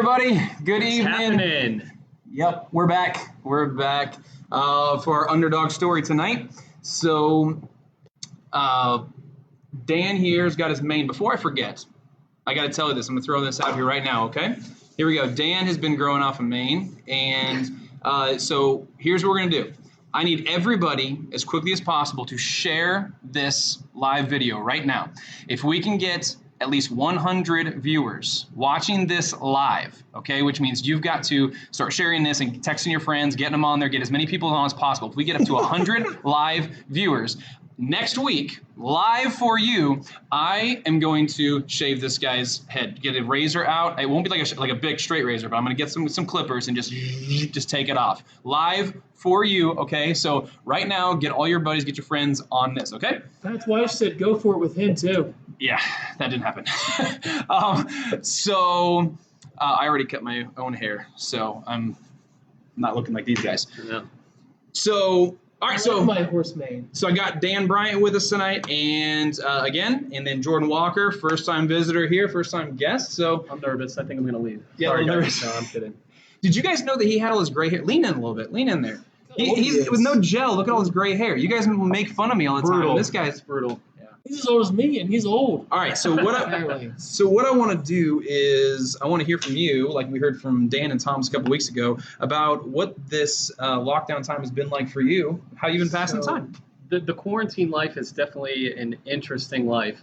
everybody. Good evening. Happening? Yep, we're back. We're back for our underdog story tonight. So, Dan here's got his main. Before I forget, I got to tell you this. I'm going to throw this out here right now, okay? Here we go. Dan has been growing off of Maine, and so here's what we're going to do. I need everybody, as quickly as possible, to share this live video right now. If we can get at least 100 viewers watching this live, okay, which means you've got to start sharing this and texting your friends, getting them on there, get as many people on as possible. If we get up to 100 live viewers, next week, live for you, I am going to shave this guy's head. Get a razor out. It won't be like a big straight razor, but I'm going to get some clippers and just take it off. Live for you, okay? So right now, get all your buddies, get your friends on this, okay? Pat's wife said go for it with him, too. Yeah, that didn't happen. I already cut my own hair, so I'm not looking like these guys. Yeah. So... All right, so my horse mane. So I got Dan Bryant with us tonight, and then Jordan Walker, first-time visitor here, first-time guest. So I'm nervous. I think I'm going to leave. Yeah, Sorry, nervous. guys. No, I'm kidding. Did you guys know that he had all his gray hair? Lean in a little bit. Lean in there. He's with no gel. Look at all his gray hair. You guys make fun of me all the time. This guy's brutal. He's as old as me, and he's old. All right, so what I want to do is I want to hear from you, like we heard from Dan and Thomas a couple weeks ago, about what this lockdown time has been like for you, how you've been passing the time. The quarantine life is definitely an interesting life.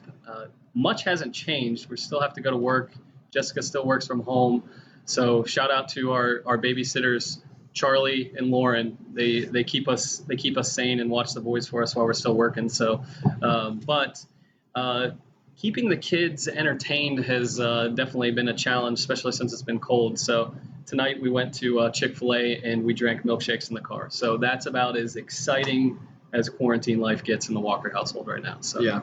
Much hasn't changed. We still have to go to work. Jessica still works from home. So shout out to our babysitters, Charlie and Lauren. They keep us sane and watch the boys for us while we're still working. So, but keeping the kids entertained has definitely been a challenge, especially since it's been cold. So tonight we went to Chick-fil-A and we drank milkshakes in the car. So that's about as exciting as quarantine life gets in the Walker household right now. So yeah,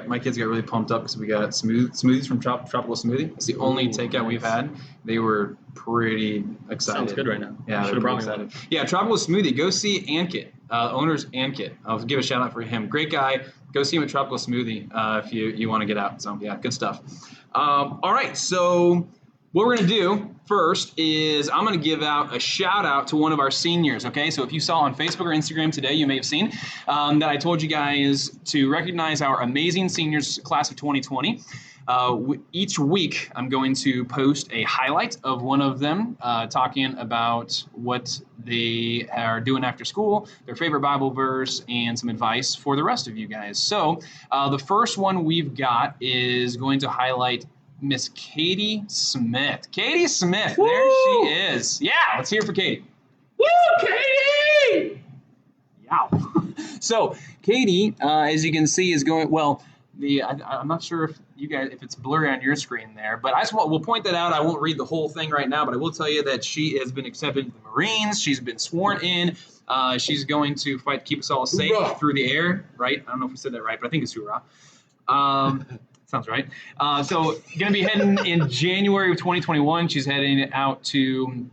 my kids got really pumped up because we got smoothies from Tropical Smoothie. It's the only takeout we've had. They were pretty excited. Sounds good right now. Yeah, should have brought me one. Yeah, Tropical Smoothie. Go see Ankit, owner's Ankit. I'll give a shout out for him. Great guy. Go see him at Tropical Smoothie if you want to get out. So yeah, good stuff. All right, so what we're going to do first is I'm going to give out a shout out to one of our seniors, okay? So if you saw on Facebook or Instagram today, you may have seen that I told you guys to recognize our amazing seniors class of 2020. Each week, I'm going to post a highlight of one of them talking about what they are doing after school, their favorite Bible verse, and some advice for the rest of you guys. So the first one we've got is going to highlight Miss Katie Smith. Katie Smith, Woo! There she is. Yeah, let's hear it for Katie. Woo, Katie! Yeah. So Katie, as you can see, is going well. I'm not sure if it's blurry on your screen there, but we'll point that out. I won't read the whole thing right now, but I will tell you that she has been accepted to the Marines. She's been sworn in. She's going to fight to keep us all safe through the air, right? I don't know if we said that right, but I think it's hoorah. Sounds right. So going to be heading in January of 2021. She's heading out to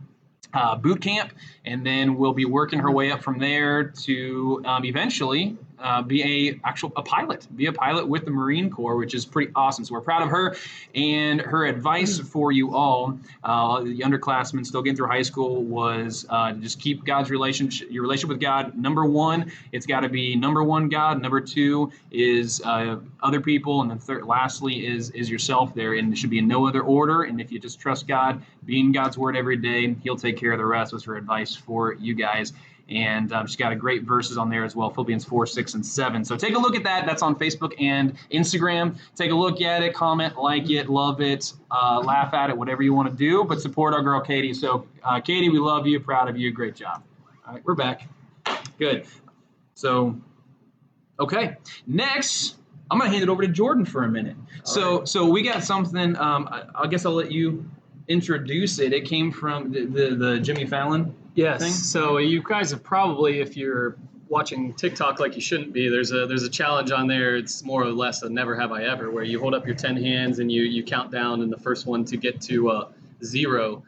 boot camp, and then we'll be working her way up from there to eventually be a pilot with the Marine Corps, which is pretty awesome. So we're proud of her, and her advice for you all, the underclassmen still getting through high school, was just keep your relationship with God. Number one, it's got to be number one God. Number two is other people, and then lastly is yourself there, and it should be in no other order. And if you just trust God, be in God's word every day, He'll take care of the rest. Was her advice for you guys. And she's got a great verses on there as well, Philippians 4, 6, and 7. So take a look at that. That's on Facebook and Instagram. Take a look at it, comment, like it, love it, laugh at it, whatever you want to do. But support our girl, Katie. So, Katie, we love you, proud of you. Great job. All right, we're back. Good. So, okay. Next, I'm going to hand it over to Jordan for a minute. So we got something. I guess I'll let you introduce it. It came from the Jimmy Fallon Yes. thing? So you guys have probably, if you're watching TikTok like you shouldn't be, there's a challenge on there. It's more or less a never have I ever, where you hold up your 10 hands and you count down, and the first one to get to 0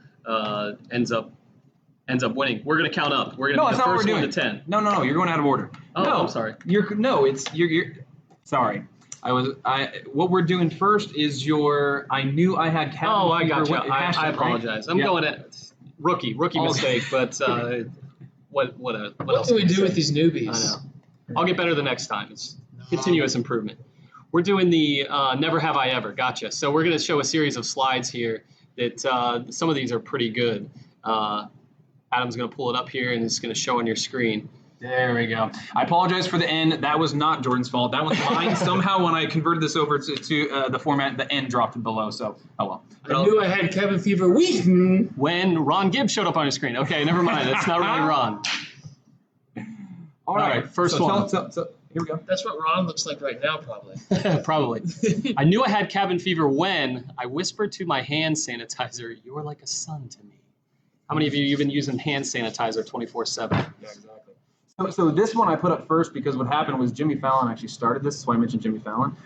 ends up winning. We're gonna count up. We're gonna be the first one to 10. No. You're going out of order. Oh, no, I'm sorry. You're sorry. What we're doing first is I knew I had cabin Oh, I fever. got you. What- I hashtag, apologize. right? I'm Yeah. going at rookie mistake, but what What else do we can I do say? with these newbies? I know. I'll get better the next time. It's continuous improvement. We're doing the Never Have I Ever. Gotcha. So we're going to show a series of slides here that some of these are pretty good. Adam's going to pull it up here, and it's going to show on your screen. There we go. I apologize for the N. That was not Jordan's fault. That was mine. Somehow, when I converted this over to the format, the N dropped below. So, oh well. I knew I had cabin fever week. When Ron Gibbs showed up on your screen. Okay, never mind. That's not really Ron. All right. First so one. Here we go. That's what Ron looks like right now, probably. Probably. I knew I had cabin fever when I whispered to my hand sanitizer, "You're like a son to me." How many of you have been using hand sanitizer 24/7? Yeah, exactly. So this one I put up first because what happened was Jimmy Fallon actually started this. That's why I mentioned Jimmy Fallon.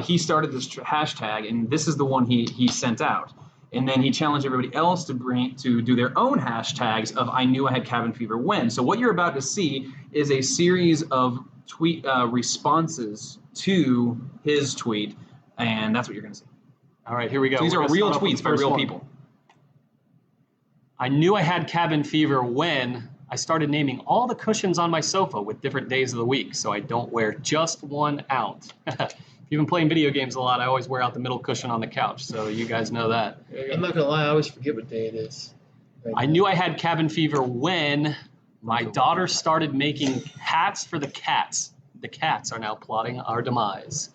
He started this hashtag, and this is the one he sent out. And then he challenged everybody else to do their own hashtags of I knew I had cabin fever when. So what you're about to see is a series of tweet responses to his tweet, and that's what you're going to see. All right, here we go. So these We're are gonna real start off with tweets the by first real one. people. I knew I had cabin fever when I started naming all the cushions on my sofa with different days of the week, so I don't wear just one out. If you've been playing video games a lot, I always wear out the middle cushion on the couch, so you guys know that. I'm not gonna lie, I always forget what day it is. I knew I had cabin fever when my daughter started making hats for the cats. The cats are now plotting our demise.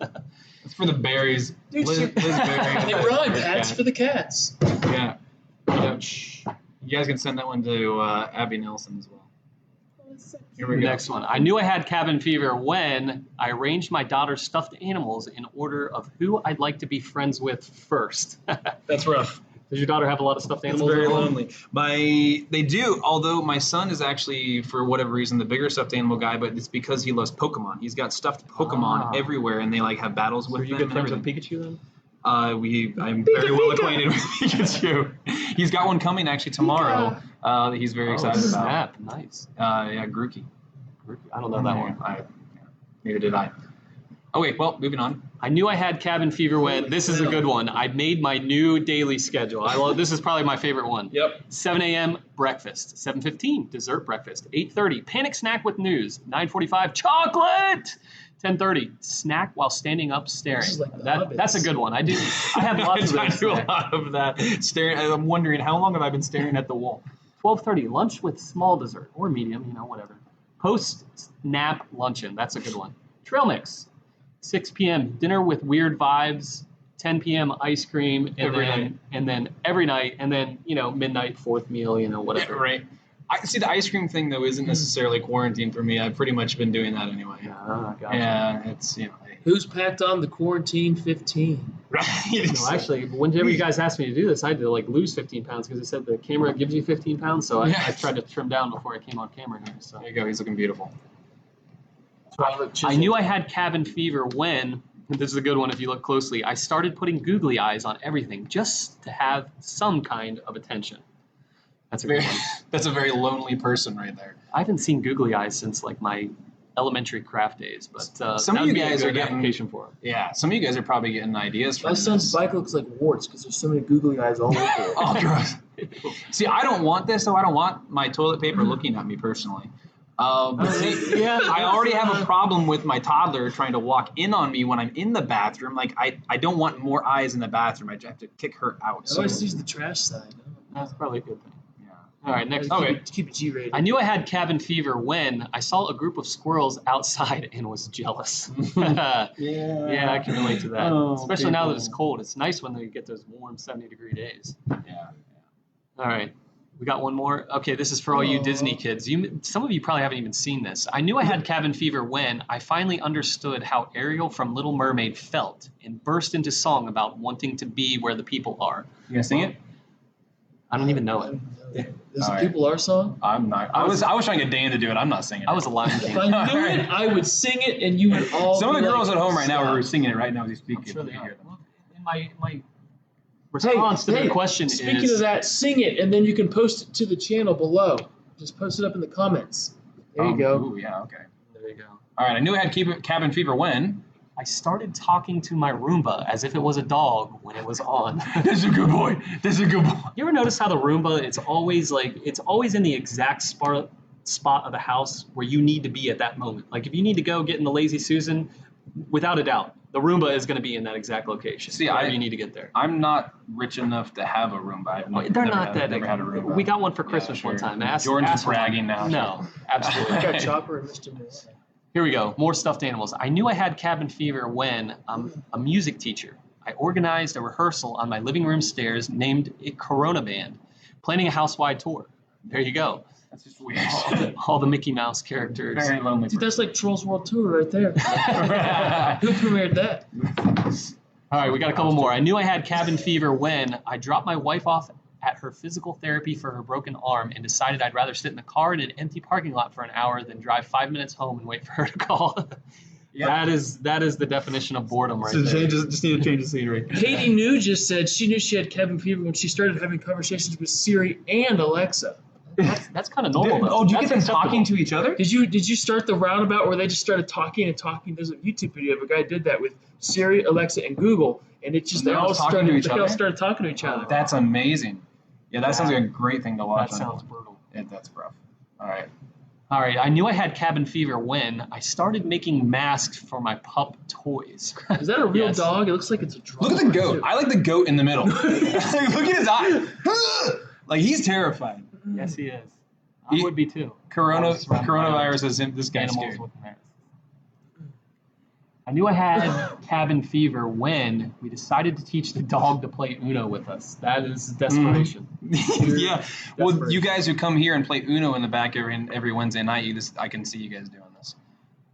It's for the berries. Dude, Liz Berry. They rhyme. Hats for the cats. Yeah. Yeah. You guys can send that one to Abby Nelson as well. Here we go. Next one. I knew I had cabin fever when I arranged my daughter's stuffed animals in order of who I'd like to be friends with first. That's rough. Does your daughter have a lot of stuffed It's animals? very at home? lonely. They do, although my son is actually, for whatever reason, the bigger stuffed animal guy, but it's because he loves Pokemon. He's got stuffed Pokemon everywhere, and they have battles with Are you them good and friends with everything. Pikachu then? I'm very well acquainted with Pikachu. He's got one coming actually tomorrow. That he's very excited about. Snap. Nice. Yeah, Grookey. I don't know that one. Neither did I. Oh wait, well, moving on. I knew I had cabin fever when, this is a good one, I made my new daily schedule. This is probably my favorite one. Yep. 7 a.m. breakfast, 7:15 dessert breakfast, 8:30 panic snack with news, 9:45 chocolate, 10:30 snack while standing up staring. This is like the Hobbits. That's a good one. I have lots of I those. do a lot of that. Staring. I'm wondering how long have I been staring at the wall? 12:30 lunch with small dessert or medium, whatever. Post nap luncheon, that's a good one. Trail mix. 6 p.m. dinner with weird vibes, 10 p.m. ice cream, and then every night, and then midnight fourth meal, whatever. Yeah, right. I see the ice cream thing though isn't necessarily quarantine for me. I've pretty much been doing that anyway. Gotcha. Yeah, it's Who's packed on the quarantine 15? right. No, actually, whenever you guys asked me to do this, I had to lose 15 pounds because it said the camera gives you 15 pounds. So I tried to trim down before I came on camera here. So There you go. He's looking beautiful. I knew I had cabin fever when, and this is a good one if you look closely, I started putting googly eyes on everything just to have some kind of attention. That's a good one. That's a very lonely person right there. I haven't seen googly eyes since my elementary craft days, but Some of you guys are getting application for it. Yeah, some of you guys are probably getting ideas from My son's this. bike looks like warts because there's so many googly eyes all over it. Oh, gross. See, I don't want this, though. I don't want my toilet paper looking at me personally. But see, I already have a problem with my toddler trying to walk in on me when I'm in the bathroom. I don't want more eyes in the bathroom. I have to kick her out. I always use the trash side. That's probably a good thing. Yeah. All right, next. Keep it G-rated. I knew I had cabin fever when I saw a group of squirrels outside and was jealous. Yeah, I can relate to that. Especially now that it's cold. It's nice when they get those warm 70-degree days. Yeah. All right. We got one more. Okay, this is for all you Disney kids. Some of you probably haven't even seen this. I knew I had cabin fever when I finally understood how Ariel from Little Mermaid felt and burst into song about wanting to be where the people are. You gonna sing it? I don't even know it. Is All the right. People Are song? I'm not. I was trying to get Dan to do it. I'm not singing it. I was a Lion If King. I knew it, I would sing it, and you would all. Some of be the girls like, at home right now "Stop." are singing it right now as we speak. I'm sure If they you are. hear them. Well, my response to the question Speaking is... of that, sing it, and then you can post it to the channel below. Just post it up in the comments. There you go. Ooh, yeah, okay. There you go. All right, I knew I had cabin fever when I started talking to my Roomba as if it was a dog when it was on. This is a good boy. This is a good boy. You ever notice how the Roomba, it's always in the exact spot of the house where you need to be at that moment. Like if you need to go get in the Lazy Susan, without a doubt, the Roomba is going to be in that exact location. See, you need to get there. I'm not rich enough to have a Roomba. They're not that. Never had a Roomba. We got one for Christmas one time. Jordan's bragging now. No, absolutely. I got Chopper and Mr. Moore. Here we go. More stuffed animals. I knew I had cabin fever when I'm a music teacher. I organized a rehearsal on my living room stairs named it Corona Band, planning a house-wide tour. There you go. That's just weird. All the Mickey Mouse characters. Very lonely. Dude, that's like Trolls World Tour right there. Who premiered that? All right, we got a couple more. I knew I had cabin fever when I dropped my wife off at her physical therapy for her broken arm and decided I'd rather sit in the car in an empty parking lot for an hour than drive 5 minutes home and wait for her to call. Yep. That is the definition of boredom right there. Just need to change the scenery. Katie New just said she knew she had cabin fever when she started having conversations with Siri and Alexa. That's kind of normal, though. Oh, do you That's get them acceptable. talking to each other? Did you start the roundabout where they just started talking and talking? There's a YouTube video of a guy did that with Siri, Alexa, and Google, and it just They all started talking to each other. That's amazing. Yeah, that sounds like a great thing to watch. That sounds brutal. Yeah, that's rough. All right. I knew I had cabin fever when I started making masks for my pup toys. Is that a real Yes. dog? It looks like it's a drum. Look at the goat. I like the goat in the middle. Look at his eye. Like he's terrified. Yes, he is. He- I would be too. Coronavirus is this guy's Animals scared. with masks. I knew I had cabin fever when we decided to teach the dog to play Uno with us. That is desperation. Yeah. Well, Desperation. you guys who come here and play Uno in the back every Wednesday night, I can see you guys doing this.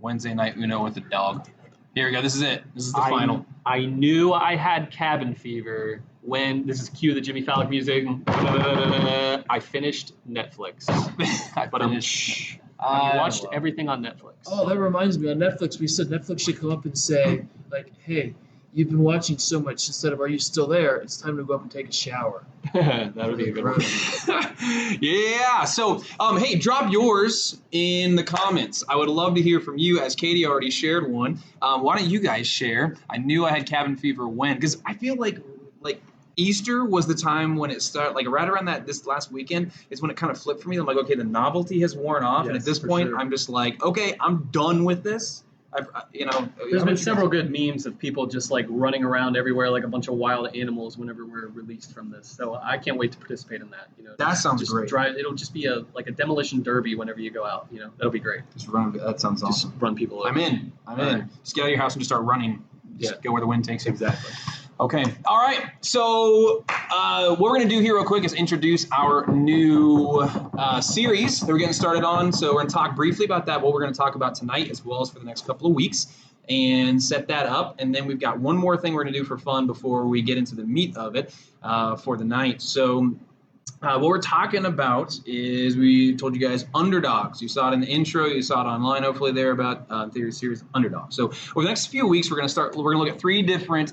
Wednesday night Uno with the dog. Here we go. This is it. This is the final. I knew I had cabin fever when, this is cue the Jimmy Fallon music, I finished Netflix. But I watched everything on Netflix. Oh, that reminds me. On Netflix, we said Netflix should come up and say, like, hey, you've been watching so much. Instead of, are you still there? It's time to go up and take a shower. That would be a good one. Yeah. So, hey, drop yours in the comments. I would love to hear from you, as Katie already shared one. Why don't you guys share? I knew I had cabin fever when, because I feel like Easter was the time when it started, like right around this last weekend is when it kind of flipped for me. I'm like, okay, the novelty has worn off, and at this point, sure. I'm just like, okay, I'm done with this. There's been several good memes of people just like running around everywhere like a bunch of wild animals whenever we're released from this. So I can't wait to participate in that. That sounds just great. It'll just be like a demolition derby whenever you go out. That'll be great. Just run. That sounds Just awesome. run people over. I'm in. Right. Just get out of your house and just start running. Just go where the wind takes you. Exactly. Okay. All right. So what we're going to do here real quick is introduce our new series that we're getting started on. So we're going to talk briefly about that, what we're going to talk about tonight, as well as for the next couple of weeks, and set that up. And then we've got one more thing we're going to do for fun before we get into the meat of it for the night. So what we're talking about is, we told you guys, Underdogs. You saw it in the intro. You saw it online, hopefully, there about theory series Underdogs. So over the next few weeks, we're going to look at 3 different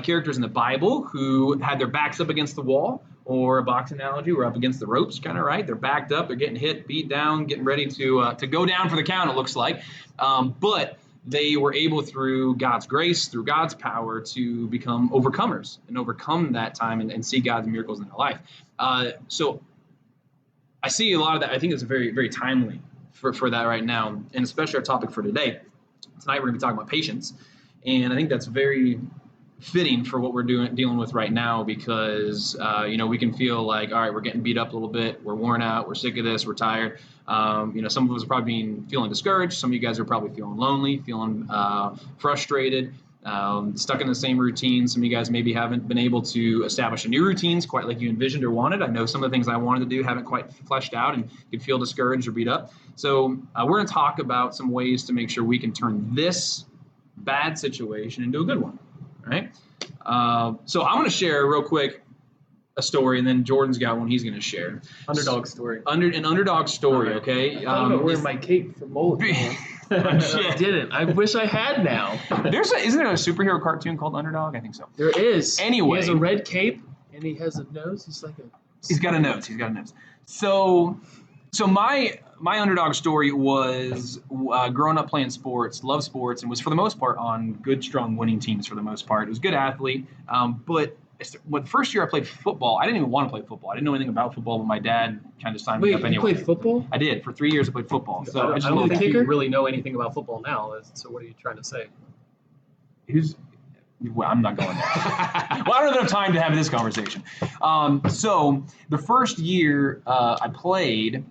characters in the Bible who had their backs up against the wall, or a box analogy, we're up against the ropes, kind of, right? They're backed up. They're getting hit, beat down, getting ready to go down for the count, it looks like. But they were able, through God's grace, through God's power, to become overcomers and overcome that time and see God's miracles in their life. So I see a lot of that. I think it's very, very timely for that right now, and especially our topic for today. Tonight we're going to be talking about patience, and I think that's very fitting for what we're dealing with right now, because we can feel like, all right, we're getting beat up a little bit, we're worn out, we're sick of this, we're tired. Some of us are probably feeling discouraged. Some of you guys are probably feeling lonely, feeling frustrated, stuck in the same routine. Some of you guys maybe haven't been able to establish new routines quite like you envisioned or wanted. I know some of the things I wanted to do haven't quite fleshed out, and you feel discouraged or beat up. So we're going to talk about some ways to make sure we can turn this bad situation into a good one. Right. So I'm going to share real quick a story, and then Jordan's got one he's going to share. Underdog story. An underdog story, Right. okay? I thought about wearing my cape for Mulligan. I didn't. I wish I had now. Isn't there a superhero cartoon called Underdog? I think so. There is. Anyway. He has a red cape, and he has a nose. He's like a... He's got a nose. So So my underdog story was growing up playing sports, love sports, and was for the most part on good, strong winning teams for the most part. It was a good athlete, but when the first year I played football, I didn't even want to play football. I didn't know anything about football, but my dad kind of signed me up Wait, anyway. you played football? I did. For 3 years I played football. So I just don't think kicker? you really know anything about football now. So what are you trying to say? Well, I'm not going there. Well, I don't have time to have this conversation. So the first year I played,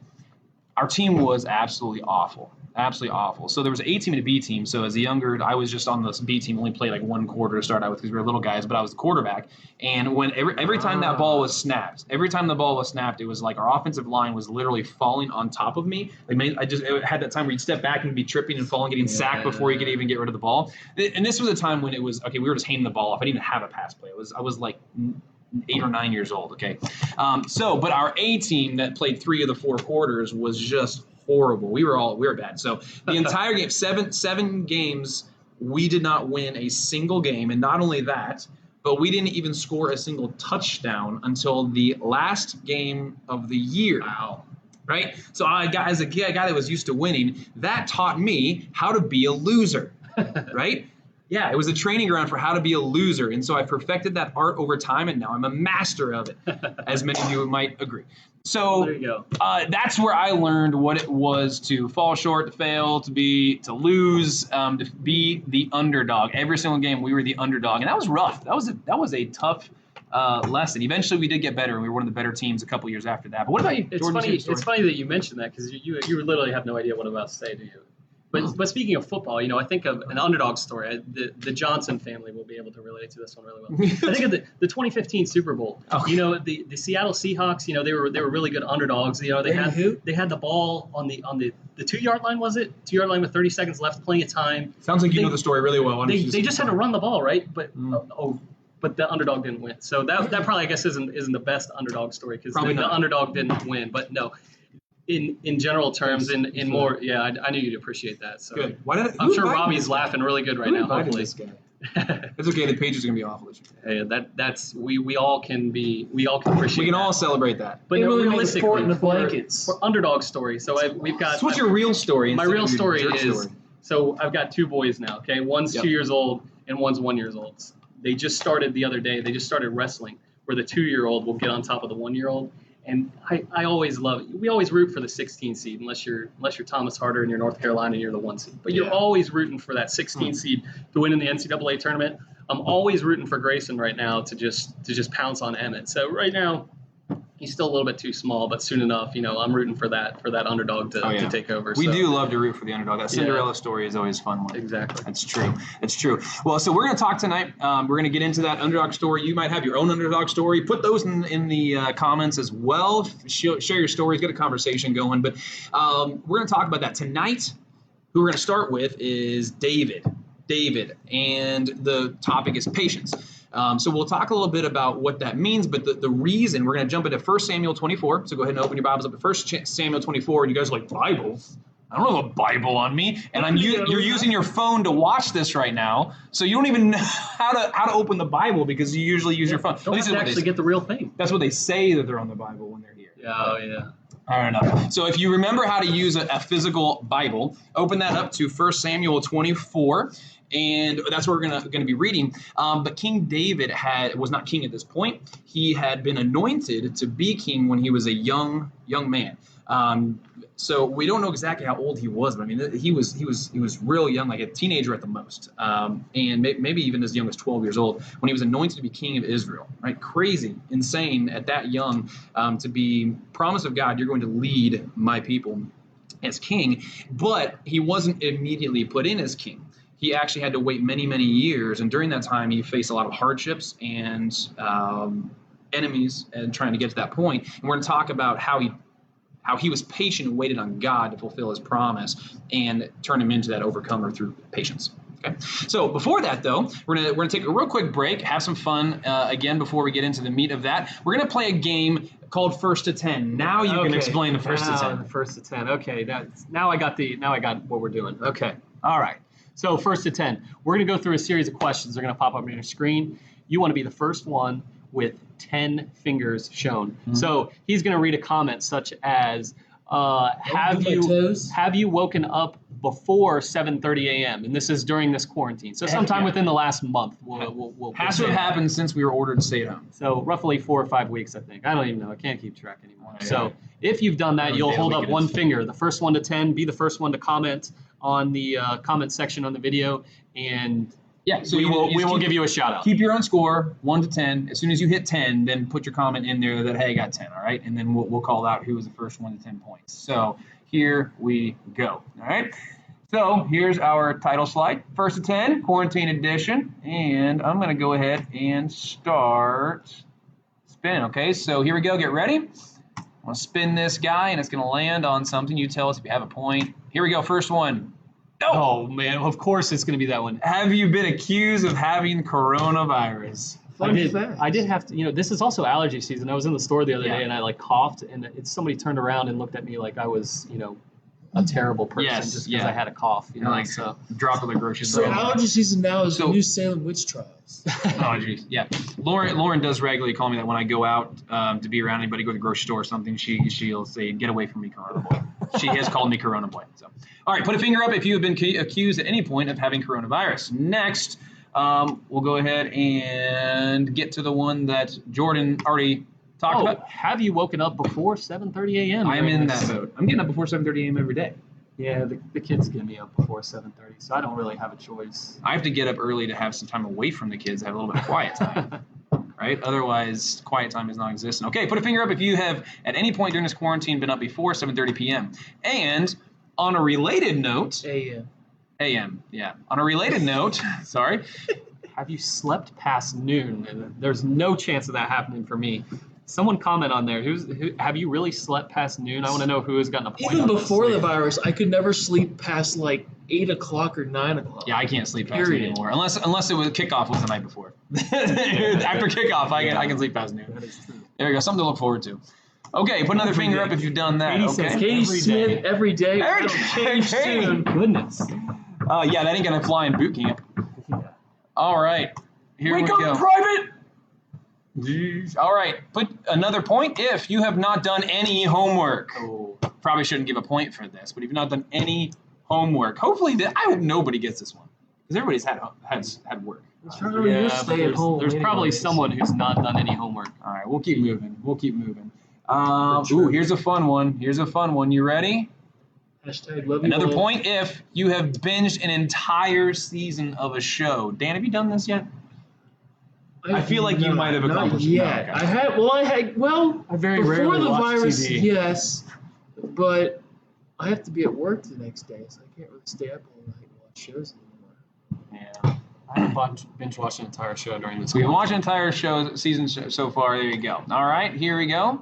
our team was absolutely awful. Absolutely awful. So there was an A team and a B team. So as a younger, I was just on the B team, only played like one quarter to start out with because we were little guys, but I was the quarterback. And when every time that ball was snapped, it was like our offensive line was literally falling on top of me. It had that time where you'd step back and be tripping and falling, getting sacked before you could even get rid of the ball. And this was a time when it was, okay, we were just handing the ball off. I didn't even have a pass play. I was like 8 or 9 years old, okay? But our A team that played 3 of the 4 quarters was just horrible. We were bad. So the entire game, seven games, we did not win a single game. And not only that, but we didn't even score a single touchdown until the last game of the year. Wow. Right? So as a guy that was used to winning, that taught me how to be a loser, right? Yeah, it was a training ground for how to be a loser. And so I perfected that art over time, and now I'm a master of it, as many of you might agree. So there you go. That's where I learned what it was to fall short, to fail, to lose, to be the underdog. Every single game, we were the underdog, and that was rough. That was a tough lesson. Eventually, we did get better, and we were one of the better teams a couple years after that. But what about you, Jordan? It's funny that you mentioned that because you literally have no idea what I'm about to say, do you? But speaking of football, I think of an underdog story. The Johnson family will be able to relate to this one really well. I think of the 2015 Super Bowl. Okay. The Seattle Seahawks. They were really good underdogs. They had the ball on the 2-yard line. Was it 2-yard line with 30 seconds left, plenty of time. Sounds like you know the story really well. They just had to run the ball, right? But but the underdog didn't win. So that probably I guess isn't the best underdog story because the underdog didn't win. But no. In general terms, in more, I knew you'd appreciate that. So good. I'm sure Robbie's laughing really good right now. Hopefully, this guy? It's okay. The pages are gonna be awful. Hey, that's we all can appreciate. We can all celebrate that. But no, really realistically, in the blankets for underdog story. So we've got. So what's your real story? My real story is so I've got 2 boys now. Okay, one's 2 years old and one's 1 year old. They just started the other day. They just started wrestling, where the 2-year-old will get on top of the 1-year-old. And I always love it. We always root for the 16 seed, unless you're Thomas Harder and you're North Carolina and you're the 1 seed. But you're always rooting for that 16 seed to win in the NCAA tournament. I'm always rooting for Grayson right now to just pounce on Emmett. So right now, he's still a little bit too small, but soon enough, I'm rooting for that underdog to take over. We do love to root for the underdog. That Cinderella story is always a fun one. Exactly. That's true. It's true. Well, so we're going to talk tonight. We're going to get into that underdog story. You might have your own underdog story. Put those in the comments as well. Share your stories. Get a conversation going. But we're going to talk about that tonight. Who we're going to start with is David. And the topic is patience. So we'll talk a little bit about what that means, but the reason we're going to jump into 1 Samuel 24. So go ahead and open your Bibles up to 1 Samuel 24. And you guys are like, Bible? I don't have a Bible on me. And you're using your phone to watch this right now. So you don't even know how to open the Bible because you usually use your phone. Don't have to actually get the real thing. That's what they say that they're on the Bible when they're here. Oh, yeah. All right, enough. So if you remember how to use a physical Bible, open that up to 1 Samuel 24. And that's what we're going to be reading. But King David was not king at this point. He had been anointed to be king when he was a young man. So we don't know exactly how old he was, but I mean he was real young, like a teenager at the most, and maybe even as young as 12 years old when he was anointed to be king of Israel. Right, crazy, insane at that young to be promise of God. You're going to lead my people as king, but he wasn't immediately put in as king. He actually had to wait many, many years, and during that time, he faced a lot of hardships and enemies and trying to get to that point. And we're going to talk about how he was patient and waited on God to fulfill his promise and turn him into that overcomer through patience. Okay. So before that, though, we're gonna take a real quick break, have some fun again before we get into the meat of that. We're gonna play a game called First to 10. Now you can explain the First to 10. The First to 10. Okay. Now I got what we're doing. Okay. All right. So First to 10. We're gonna go through a series of questions. They're gonna pop up on your screen. You want to be the first one with 10 fingers shown. Mm-hmm. So he's going to read a comment such as, Have you woken up before 7:30 a.m.? And this is during this quarantine. So sometime within the last month, we'll has to have happened since we were ordered to stay at home. So roughly 4 or 5 weeks, I think. I don't even know. I can't keep track anymore. So if you've done that, you'll hold up one finger. The first one to 10, be the first one to comment on the comment section on the video, and so we will give you a shout out. Keep your own score, 1 to 10. As soon as you hit 10, then put your comment in there that, hey, I got 10, all right? And then we'll call out who was the first 1 to 10 points. So here we go, all right? So here's our title slide, 1st to 10, quarantine edition. And I'm going to go ahead and start spinning, okay? So here we go. Get ready. I'm going to spin this guy, and it's going to land on something. You tell us if you have a point. Here we go, first one. Oh, man, of course it's going to be that one. Have you been accused of having coronavirus? I did have to, this is also allergy season. I was in the store the other day and I coughed, and somebody turned around and looked at me like I was, a terrible person just because I had a cough. So drop of the grocery store. So allergy season now is the new Salem witch trials. Oh, geez. Yeah. Lauren does regularly call me that when I go out to be around anybody, go to the grocery store or something, she'll say, get away from me, Corona Boy. She has called me Corona Boy. So, all right, put a finger up if you have been accused at any point of having coronavirus. Next, we'll go ahead and get to the one that Jordan already talked about. Have you woken up before 7:30 a.m.? I'm in that mode. I'm getting up before 7:30 a.m. every day. Yeah, the kids get me up before 7:30, so I don't really have a choice. I have to get up early to have some time away from the kids, have a little bit of quiet time. Right? Otherwise, quiet time is non-existent. Okay, put a finger up if you have, at any point during this quarantine, been up before 7:30 p.m. And on a related note... A.M., yeah. On a related note, sorry. Have you slept past noon? And there's no chance of that happening for me. Someone comment on there. Have you really slept past noon? I want to know who has gotten a point. Even before the virus, I could never sleep past like 8 o'clock or 9 o'clock. Yeah, I can't sleep past noon anymore. Unless it was kickoff was the night before. After kickoff, I can sleep past noon. That is true. There you go. Something to look forward to. Okay, put another finger up if you've done that. Katie Smith every day. Change soon. Goodness. Yeah, that ain't gonna fly in boot camp. Yeah. All right, here we go. Wake up, private. Jeez. All right, put another point if you have not done any homework. Oh, probably shouldn't give a point for this, but if you've not done any homework, hopefully, I hope nobody gets this one because everybody's had work. There's probably someone who's not done any homework. All right, we'll keep moving. Here's a fun one. You ready? Another point if you have binged an entire season of a show. Dan, have you done this yet? I feel like you might have accomplished it. Yeah, I had. I very rarely before the virus, TV. Yes, but I have to be at work the next day, so I can't really stay up all night and watch shows anymore. Yeah, I haven't binge watched an entire show during this. We've watched an entire season so far. There you go. All right, here we go.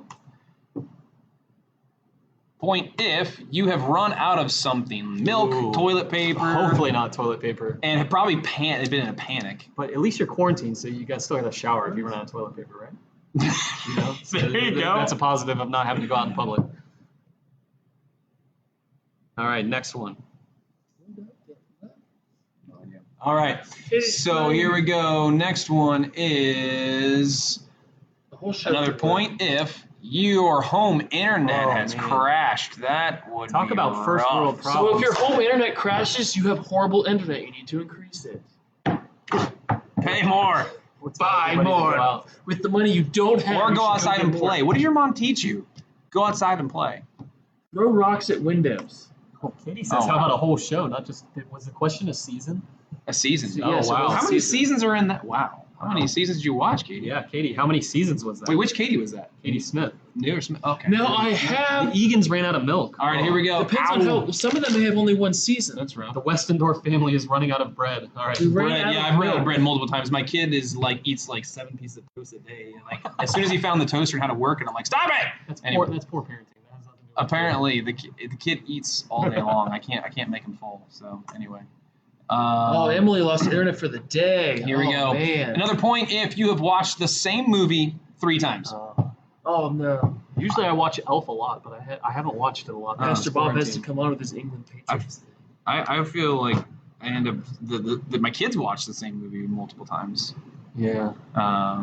Point if you have run out of something. Milk, toilet paper. Hopefully not toilet paper. And have probably been in a panic. But at least you're quarantined, so you guys still got to shower if you run out of toilet paper, right? There you go. That's a positive of not having to go out in public. All right, next one. All right, so here we go. Next one is another point if your home internet has crashed. That would talk be about rough. First world problems. So if your home internet crashes, you have horrible internet. You need to increase it. Pay more. Buy more. With the money you don't have. Or go outside and play. What did your mom teach you? Go outside and play. Throw rocks at windows. Oh, Katie says, how about a whole show? Not just, was the question a season? A season. Oh, wow. How many seasons are in that? Wow. How many seasons did you watch, Katie? Yeah, Katie. How many seasons was that? Wait, which Katie was that? Katie Smith. New or Smith? Okay. No, I have. The Egan's ran out of milk. All right, here we go. Depends on how. Some of them may have only one season. That's right. The Westendorf family is running out of bread. All right. I've run out of bread multiple times. My kid eats 7 pieces of toast a day. And as soon as he found the toaster and how to work it, I'm like, stop it! That's poor parenting. That has nothing to do with apparently, the kid eats all day long. I can't make him full. So anyway. Emily lost internet for the day. Here we go. Man. Another point if you have watched the same movie 3 times. Oh, no. Usually I watch Elf a lot, but I haven't watched it a lot. Pastor Bob has to come on with his England Patriots. I feel like I end up my kids watch the same movie multiple times. Yeah.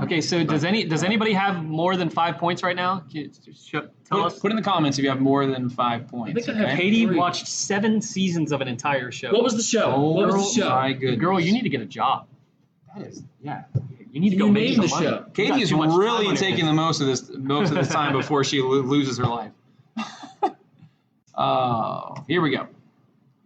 Okay, so does anybody have more than 5 points right now? Tell us. Put in the comments if you have more than 5 points. I think I have Katie 3. watched 7 seasons of an entire show. What was the show? Oh, What was the show? my goodness. Girl, you need to get a job. That is, Yeah. You need to go You make named some the money. show. Katie is really taking the most of this time before she loses her life. Here we go.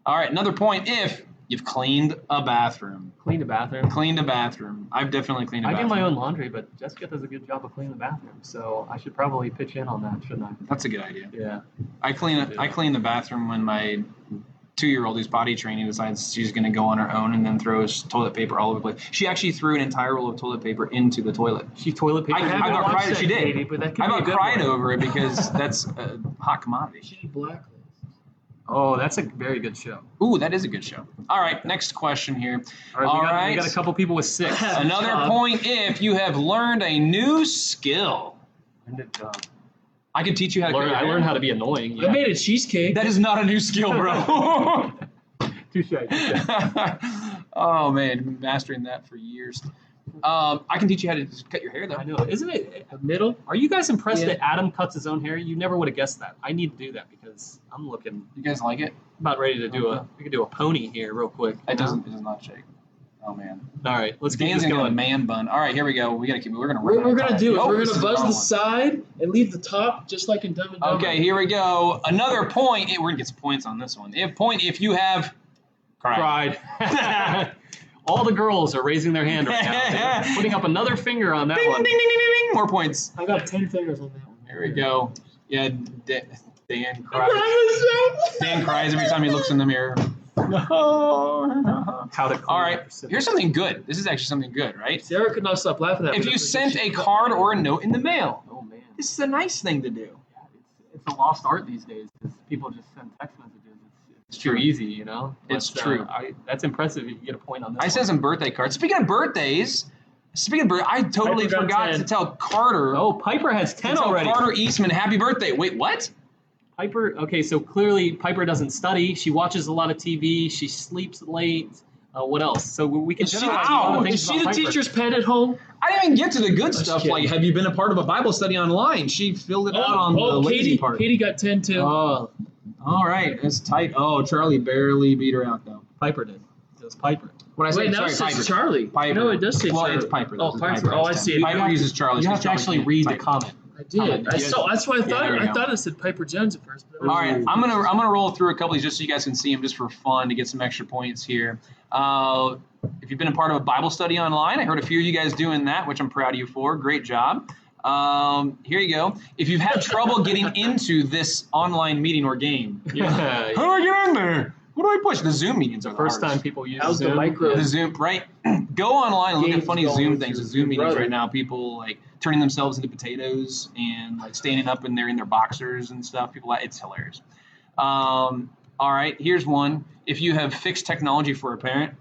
All right, another point if you've cleaned a bathroom. Clean the bathroom. Cleaned a bathroom. I've definitely cleaned a I do bathroom. my own laundry, but Jessica does a good job of cleaning the bathroom, so I should probably pitch in on that, shouldn't I? That's a good idea. Yeah. I clean the bathroom when my 2-year-old who's potty training decides she's going to go on her own and then throws toilet paper all over the place. She actually threw an entire roll of toilet paper into the toilet. She toilet paper. I got cried. She did. Katie, but that could I be a got good cried one. over it because that's a hot commodity. She need blacklist. Oh, that's a very good show. Ooh, that is a good show. All right, next question here. All right, we got a couple people with 6. Another point if you have learned a new skill. I can teach you how to cut your I hair. learned how to be annoying. I Yeah. made a cheesecake. That is not a new skill, bro. Touche. Oh man, mastering that for years. I can teach you how to cut your hair though. I know. Isn't it? The middle. Are you guys impressed Yeah. that Adam cuts his own hair? You never would have guessed that. I need to do that because I'm looking You guys like it? about ready to do we could do a pony here real quick. It does not shake. Oh man. All right, let's get Dan's this gonna get a going. man bun. All right, here we go. We gotta keep. We're gonna. What run we're out of gonna time. do is Oh, we're this gonna is buzz wrong the one. side and leave the top just like in Dumb and Dumber. Okay, here we go. Another point. We're gonna get some points on this one. If you have cried. All the girls are raising their hand right now. They're putting up another finger on that Ding, one. ding, ding, ding, ding. More points. I got 10 fingers on that one. Here we go. Yeah, Dan cries. Dan cries every time he looks in the mirror. How to clean All right, up your here's something good. This is actually something good, right? Sarah could not stop laughing at me. If you sent a card or a note in the mail, Oh man, this is a nice thing to do. it's a lost art these days because people just send text messages. It's too true. easy, you know. It's true. That's impressive. You can get a point on this. I sent some birthday cards. Speaking of birthdays, I totally Piper got forgot 10. to tell Carter. Oh, Piper has 10 tell already. Carter Eastman happy birthday. Wait, what? Piper. Okay, so clearly Piper doesn't study. She watches a lot of TV. She sleeps late. What else? So we can Is she, generalize a lot of things is she about the Piper. teacher's pet at home? I didn't even get to the good Just stuff. kidding. Like, have you been a part of a Bible study online? She filled it out on the lazy Katie, part. Katie got 10 too. Oh, all right. That's tight. Oh, Charlie barely beat her out though. Piper did. It was Piper. When I say Wait, now it sorry, says Piper. Charlie. Piper. No, it does say Well, Charlie. it's Piper. Oh, This is Piper. Oh, I see it. Piper uses Charlie. You so have to Charlie actually can't read the type. comment. I did. That's why I thought. there we I go. thought it said Piper Jones at first. But All right, I'm gonna roll through a couple of these just so you guys can see them, just for fun to get some extra points here. If you've been a part of a Bible study online, I heard a few of you guys doing that, which I'm proud of you for. Great job. Here you go. If you've had trouble getting into this online meeting or game, Yeah. how do I get in there? What do I push? The Zoom meetings are the First time hardest. people use How's the Zoom. micro? The Zoom, right? Go online and look at Games funny going Zoom with things. your The Zoom meetings brother. right now, people like turning themselves into potatoes and like standing up and they're in their boxers and stuff. People, it's hilarious. All right, here's one. If you have fixed technology for a parent,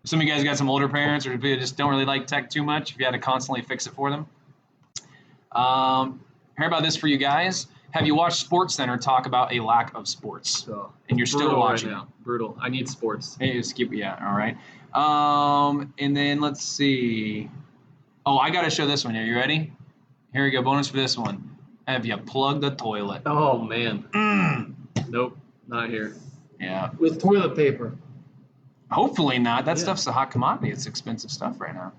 some of you guys got some older parents or if you just don't really like tech too much, if you had to constantly fix it for them. Hear about this for you guys. Have you watched SportsCenter talk about a lack of sports? So, And you're still brutal watching right now. Brutal. I need sports. Hey, skip, yeah, all right. And then let's see. Oh, I got to show this one. Are you ready? Here we go. Bonus for this one. Have you plugged the toilet? Oh man. Nope, not here. Yeah. with toilet paper. Hopefully not. That Yeah. stuff's a hot commodity. It's expensive stuff right now.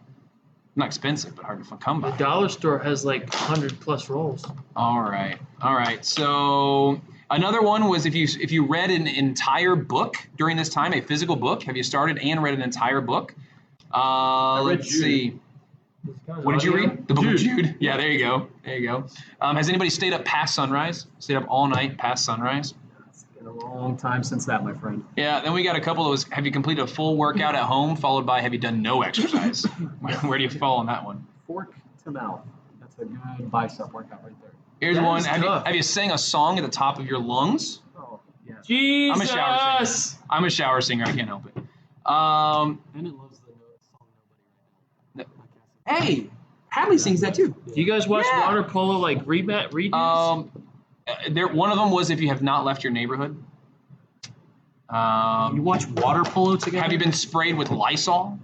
Not expensive, but hard to come The by. dollar store has like 100+ rolls. All right. All right. So another one was if you read an entire book during this time, a physical book. Have you started and read an entire book? read Let's Jude. see. What did you read? The book of Jude. Yeah, there you go. There you go. Has anybody stayed up past sunrise? Stayed up all night past sunrise? It's been a long time since that, my friend. Yeah, then we got a couple of those. Have you completed a full workout at home, followed by have you done no exercise? Where do you fall on that one? Fork to mouth. That's a good bicep workout right there. Here's That one. is Have tough. you sang a song at the top of your lungs? Oh, yeah. Jesus! I'm a shower singer. I'm a shower singer. I can't help it. Bennett loves the song Nobody right now. Hey, Hadley sings that too. Do you guys watch Yeah. water polo like redos? One of them was if you have not left your neighborhood. You watch water polo together? Have you been sprayed with Lysol?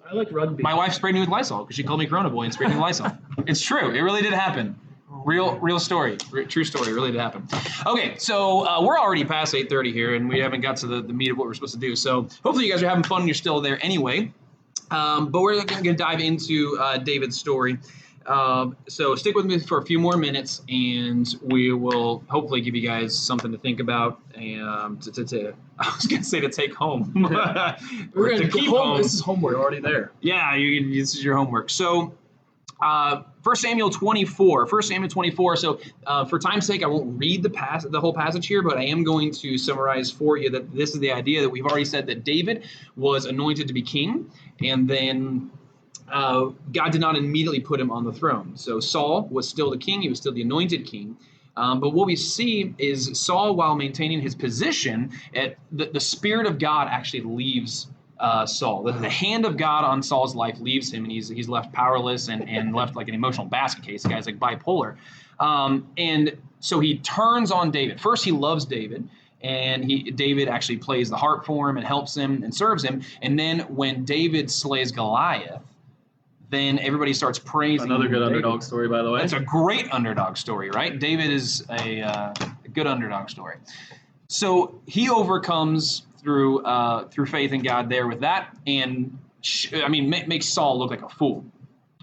I like rugby. My wife sprayed me with Lysol because she called me Corona Boy and sprayed me with Lysol. It's true. It really did happen. Real story. True story. It really did happen. Okay, so we're already past 8:30 here, and we haven't got to the meat of what we're supposed to do. So hopefully you guys are having fun and you're still there anyway. But we're going to dive into David's story. So stick with me for a few more minutes, and we will hopefully give you guys something to think about and I was going to say to take home. We're going to keep home. home. This is homework. We're already there. Yeah, this is your homework. So 1 Samuel 24. 1 Samuel 24. So for time's sake, I won't read the whole passage here, but I am going to summarize for you that this is the idea that we've already said that David was anointed to be king, and then God did not immediately put him on the throne. So Saul was still the king. He was still the anointed king. But what we see is Saul, while maintaining his position, the Spirit of God actually leaves Saul. The hand of God on Saul's life leaves him, and he's left powerless and left like an emotional basket case. The guy's like bipolar. And so he turns on David. First, he loves David. And David actually plays the harp for him and helps him and serves him. And then when David slays Goliath, then everybody starts praising. Another good David. Underdog story, by the way. It's a great underdog story, right? David is a good underdog story. So he overcomes through faith in God there with that, and makes Saul look like a fool.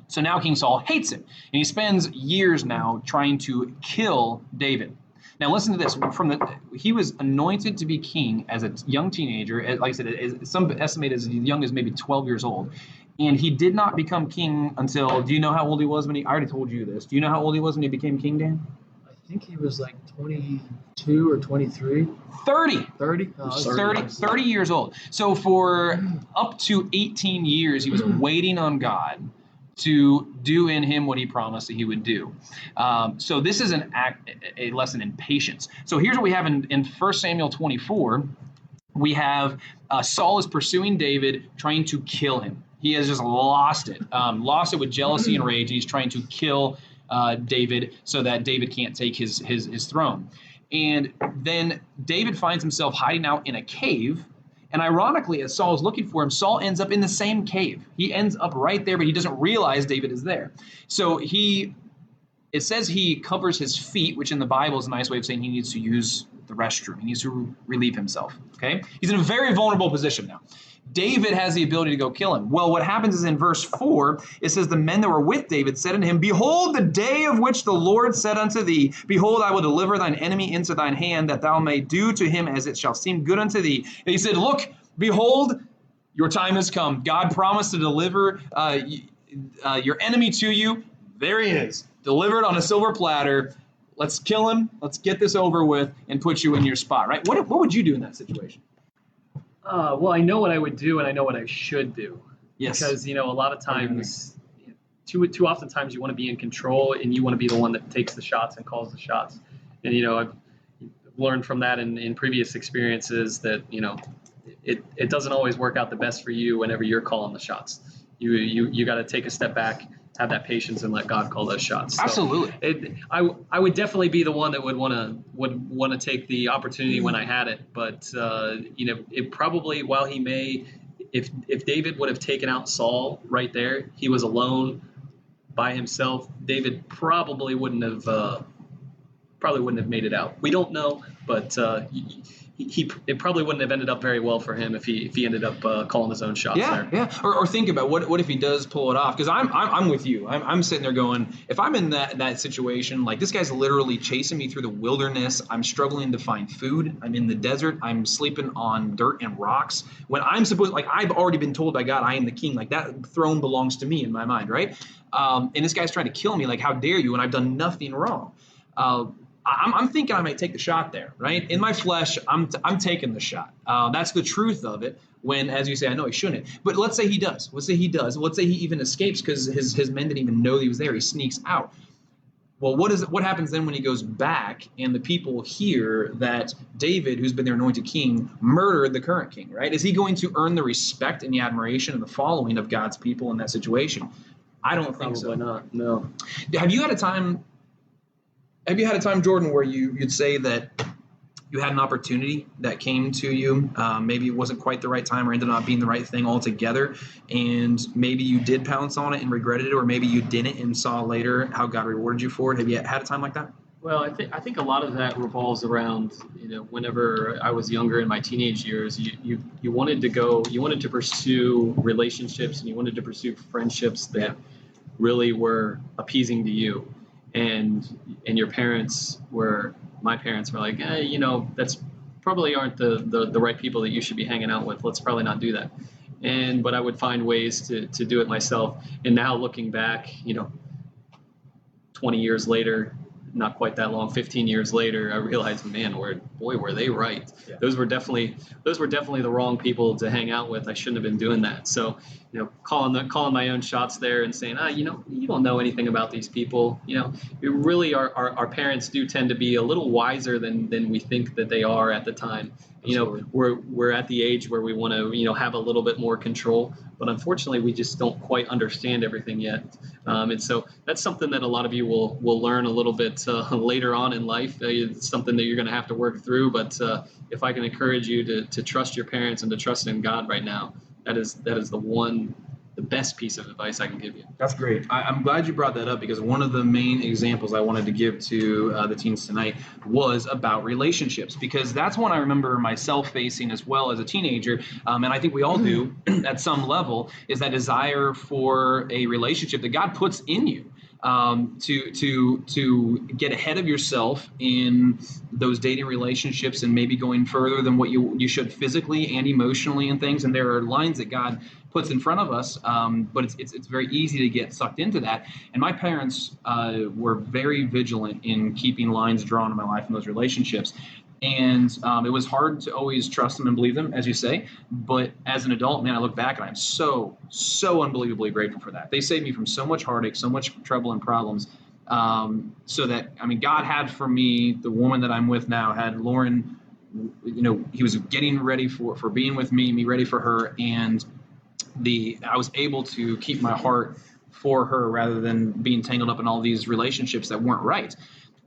So now King Saul hates him, and he spends years now trying to kill David. Now listen to this. He was anointed to be king as a young teenager. Like I said, some estimate as young as maybe 12 years old. And he did not become king until, do you know how old he was I already told you this. Do you know how old he was when he became king, Dan? I think he was like 22 or 23. 30. 30? 30 years old. So for up to 18 years, he was waiting on God to do in him what he promised that he would do. So this is a lesson in patience. So here's what we have in 1 Samuel 24. We have Saul is pursuing David, trying to kill him. He has just lost it with jealousy and rage. He's trying to kill David so that David can't take his throne. And then David finds himself hiding out in a cave. And ironically, as Saul is looking for him, Saul ends up in the same cave. He ends up right there, but he doesn't realize David is there. So it says he covers his feet, which in the Bible is a nice way of saying he needs to use the restroom. He needs to relieve himself. Okay? He's in a very vulnerable position now. David has the ability to go kill him. Well, what happens is in verse 4, it says, the men that were with David said unto him, behold, the day of which the Lord said unto thee, behold, I will deliver thine enemy into thine hand, that thou may do to him as it shall seem good unto thee. And he said, look, behold, your time has come. God promised to deliver your enemy to you. There he is, delivered on a silver platter. Let's kill him. Let's get this over with and put you in your spot, right? What would you do in that situation? Well, I know what I would do, and I know what I should do. Yes. Because, a lot of times, too often times you want to be in control, and you want to be the one that takes the shots and calls the shots. And, I've learned from that in previous experiences that, it doesn't always work out the best for you whenever you're calling the shots. You got to take a step back, have that patience, and let God call those shots. So absolutely. I would definitely be the one that would want to take the opportunity when I had it. But it probably, while he may, if David would have taken out Saul right there, he was alone by himself. David probably wouldn't have made it out. We don't know, but it probably wouldn't have ended up very well for him if he ended up calling his own shots there. Yeah. Or think about what if he does pull it off? Because I'm with you. I'm sitting there going, if I'm in that situation, like this guy's literally chasing me through the wilderness. I'm struggling to find food. I'm in the desert. I'm sleeping on dirt and rocks. When I'm supposed, like I've already been told by God, I am the king. Like that throne belongs to me in my mind, right? And this guy's trying to kill me. Like how dare you? And I've done nothing wrong. I'm thinking I might take the shot there, right? In my flesh, I'm taking the shot. That's the truth of it. When, as you say, I know he shouldn't. But let's say he does. Let's say he does. Let's say he even escapes because his men didn't even know he was there. He sneaks out. Well, what happens then when he goes back and the people hear that David, who's been their anointed king, murdered the current king, right? Is he going to earn the respect and the admiration and the following of God's people in that situation? I don't think so. Probably not. No. Have you had a time, Jordan, where you'd say that you had an opportunity that came to you. Maybe it wasn't quite the right time or ended up being the right thing altogether. And maybe you did pounce on it and regretted it, or maybe you didn't and saw later how God rewarded you for it. Have you had a time like that? Well, I think a lot of that revolves around, whenever I was younger in my teenage years, you wanted to pursue relationships, and you wanted to pursue friendships that really were appeasing to you, and my parents were like, that's probably aren't the right people that you should be hanging out with. Let's probably not do that. But I would find ways to do it myself. And now looking back, 20 years later, not quite that long, 15 years later, I realized, man, were they right? Yeah. Those were definitely the wrong people to hang out with. I shouldn't have been doing that. So, calling my own shots there and saying, you don't know anything about these people. Really, our parents do tend to be a little wiser than we think that they are at the time. Absolutely. We're at the age where we want to, have a little bit more control, but unfortunately, we just don't quite understand everything yet. And so that's something that a lot of you will learn a little bit later on in life. It's something that you're going to have to work through. But if I can encourage you to trust your parents and to trust in God right now, that is the best piece of advice I can give you. That's great. I'm glad you brought that up, because one of the main examples I wanted to give to the teens tonight was about relationships, because that's one I remember myself facing as well as a teenager, and I think we all do at some level, is that desire for a relationship that God puts in you. To get ahead of yourself in those dating relationships and maybe going further than what you should physically and emotionally and things. And there are lines that God puts in front of us, but it's very easy to get sucked into that. And my parents were very vigilant in keeping lines drawn in my life in those relationships. And it was hard to always trust them and believe them, as you say. But as an adult, man, I look back and I'm so unbelievably grateful for that. They saved me from so much heartache, so much trouble and problems. So that, God had for me, the woman that I'm with now, had Lauren, he was getting ready for being with me ready for her. And I was able to keep my heart for her rather than being tangled up in all these relationships that weren't right.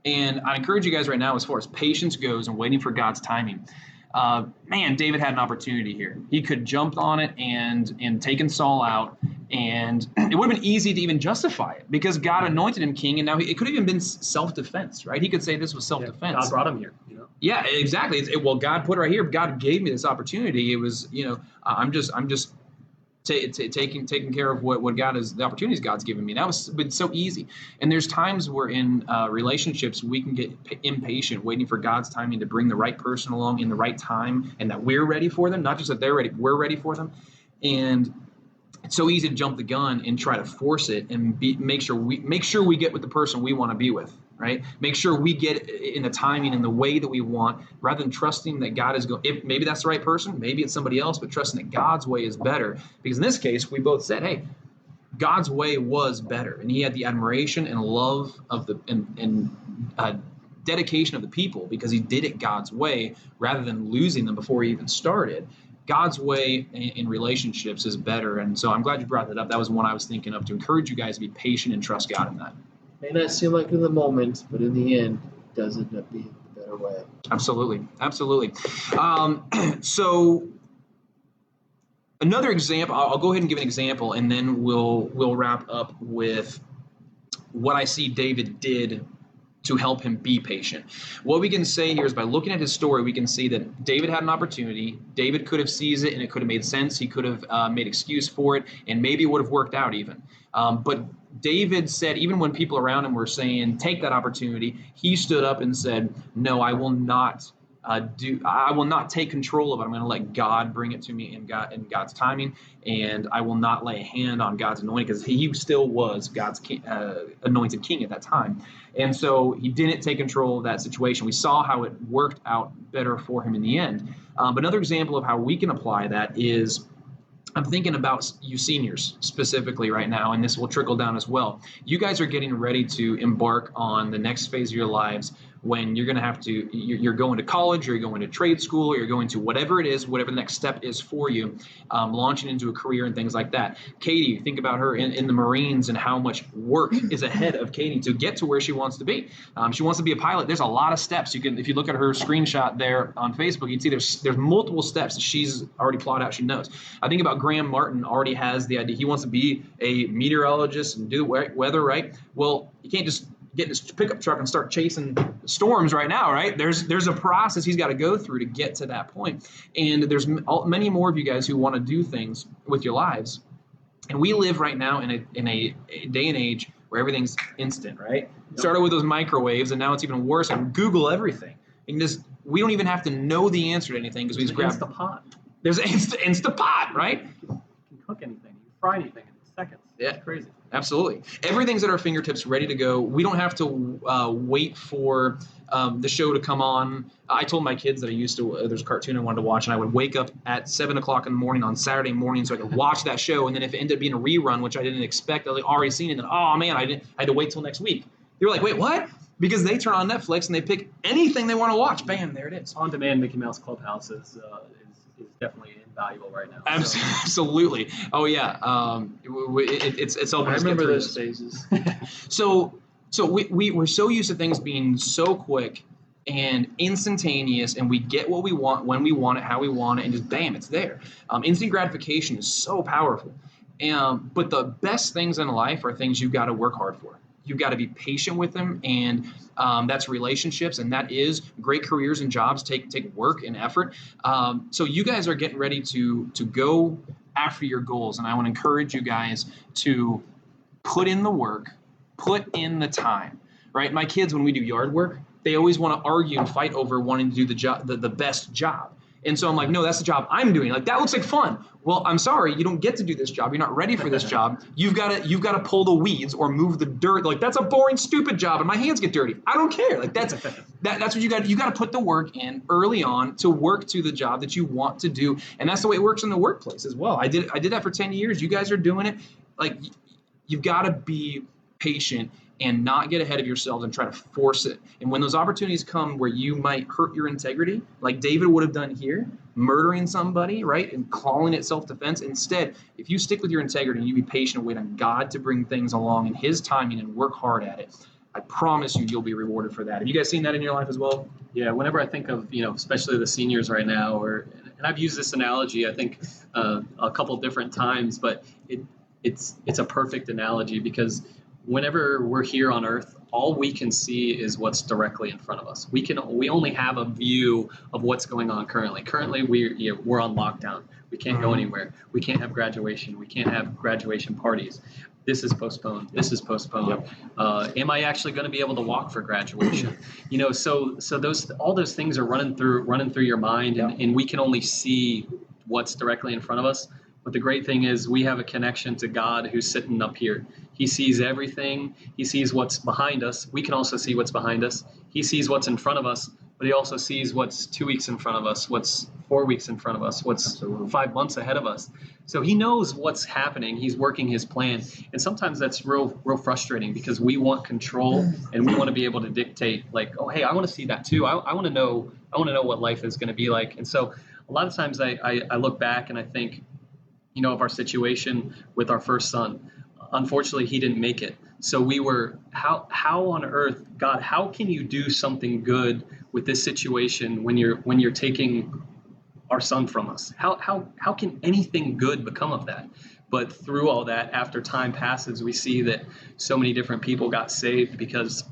And I encourage you guys right now, as far as patience goes and waiting for God's timing, David had an opportunity here. He could jump on it and taken Saul out, and it would have been easy to even justify it because God anointed him king, and now it could have even been self-defense, right? He could say this was self-defense. God brought him here. Yeah, exactly. God put it right here. God gave me this opportunity. It was, I'm just taking care of what God is, the opportunities God's given me. That was been so easy. And there's times where in relationships we can get impatient, waiting for God's timing to bring the right person along in the right time, and that we're ready for them. Not just that they're ready, we're ready for them. And it's so easy to jump the gun and try to force it and make sure we get with the person we want to be with. Right? Make sure we get in the timing and the way that we want, rather than trusting that God is going. If maybe that's the right person, maybe it's somebody else, but trusting that God's way is better. Because in this case, we both said, "Hey, God's way was better," and He had the admiration and love of the dedication of the people because He did it God's way, rather than losing them before He even started. God's way in relationships is better, and so I'm glad you brought that up. That was one I was thinking of to encourage you guys to be patient and trust God in that. May not seem like in the moment, but in the end, it does end up being the better way. Absolutely. So another example, I'll go ahead and give an example, and then we'll wrap up with what I see David did to help him be patient. What we can say here is, by looking at his story, we can see that David had an opportunity. David could have seized it, and it could have made sense. He could have made excuse for it, and maybe it would have worked out even. But David said, even when people around him were saying, take that opportunity, he stood up and said, no, I will not take control of it. I'm going to let God bring it to me in God's timing, and I will not lay a hand on God's anointing, because he still was God's anointed king at that time. And so he didn't take control of that situation. We saw how it worked out better for him in the end. But another example of how we can apply that is, I'm thinking about you seniors specifically right now, and this will trickle down as well. You guys are getting ready to embark on the next phase of your lives when you're going to have to, you're going to college, or you're going to trade school, or you're going to whatever it is, whatever the next step is for you, launching into a career and things like that. Katie, think about her in the Marines and how much work is ahead of Katie to get to where she wants to be. She wants to be a pilot. There's a lot of steps. You can, if you look at her screenshot there on Facebook, you can see there's multiple steps that she's already plotted out. She knows. I think about Graham Martin already has the idea. He wants to be a meteorologist and do the weather, right? Well, you can't just get in his pickup truck and start chasing storms right now, right? There's a process he's got to go through to get to that point. And there's many more of you guys who want to do things with your lives. And we live right now in a day and age where everything's instant, right? Yep. Started with those microwaves, and now it's even worse. And Google everything. And we don't even have to know the answer to anything, because we just grab Instapot. There's Instapot, right? You can cook anything. You can fry anything in seconds. Yeah, it's crazy. Absolutely. Everything's at our fingertips, ready to go. We don't have to wait for the show to come on. I told my kids that I used to, there's a cartoon I wanted to watch, and I would wake up at 7 o'clock in the morning on Saturday morning so I could watch that show. And then if it ended up being a rerun, which I didn't expect, I had already seen it, and oh man, I had to wait till next week. They were like, wait, what? Because they turn on Netflix and they pick anything they want to watch. Bam, there it is. On-demand Mickey Mouse Clubhouse is definitely invaluable right now. So. Absolutely. Oh yeah. It's helping us get through those phases. So we're so used to things being so quick and instantaneous, and we get what we want when we want it, how we want it, and just bam, it's there. Instant gratification is so powerful. But the best things in life are things you've got to work hard for. You've got to be patient with them, and that's relationships, and that is great careers and jobs take work and effort. So you guys are getting ready to go after your goals, and I want to encourage you guys to put in the work, put in the time, right? My kids, when we do yard work, they always want to argue and fight over wanting to do the job, the best job. And so I'm like, no, that's the job I'm doing. Like, that looks like fun. Well, I'm sorry, you don't get to do this job. You're not ready for this job. You've got to pull the weeds or move the dirt. Like, that's a boring, stupid job, and my hands get dirty. I don't care. Like, that's what you got. You got to put the work in early on to work to the job that you want to do, and that's the way it works in the workplace as well. I did that for 10 years. You guys are doing it. Like, you've got to be patient and not get ahead of yourselves and try to force it. And when those opportunities come where you might hurt your integrity, like David would have done here, murdering somebody, right, and calling it self-defense, instead, if you stick with your integrity and you be patient and wait on God to bring things along in his timing and work hard at it, I promise you'll be rewarded for that. Have you guys seen that in your life as well? Yeah, whenever I think of, especially the seniors right now, and I've used this analogy, I think, a couple different times, but it's a perfect analogy, because whenever we're here on Earth, all we can see is what's directly in front of us. We only have a view of what's going on currently. Currently, we're on lockdown. We can't go anywhere. We can't have graduation. We can't have graduation parties. This is postponed. This is postponed. Yep. Am I actually going to be able to walk for graduation? So all those things are running through your mind, and we can only see what's directly in front of us. But the great thing is we have a connection to God who's sitting up here. He sees everything. He sees what's behind us. We can also see what's behind us. He sees what's in front of us, but he also sees what's 2 weeks in front of us, what's 4 weeks in front of us, what's Absolutely. 5 months ahead of us. So he knows what's happening. He's working his plan. And sometimes that's real frustrating, because we want control and we want to be able to dictate, like, oh, hey, I want to see that too. I want to know what life is going to be like. And so a lot of times I look back and I think, of our situation with our first son. Unfortunately, he didn't make it. So we were, how on earth, God, how can you do something good with this situation when you're taking our son from us? How can anything good become of that? But through all that, after time passes, we see that so many different people got saved because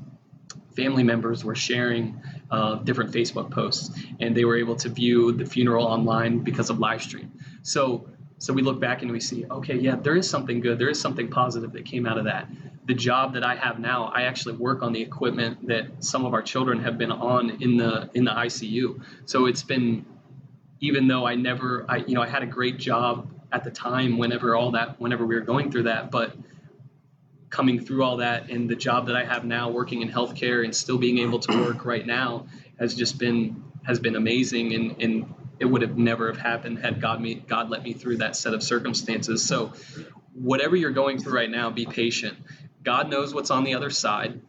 family members were sharing different Facebook posts, and they were able to view the funeral online because of live stream. So we look back and we see, okay, yeah, there is something good. There is something positive that came out of that. The job that I have now, I actually work on the equipment that some of our children have been on in the ICU. So it's been, even though I had a great job at the time whenever we were going through that, but coming through all that, and the job that I have now working in healthcare and still being able to work right now has been amazing, and it would have never have happened had God let me through that set of circumstances. So whatever you're going through right now, be patient. God knows what's on the other side.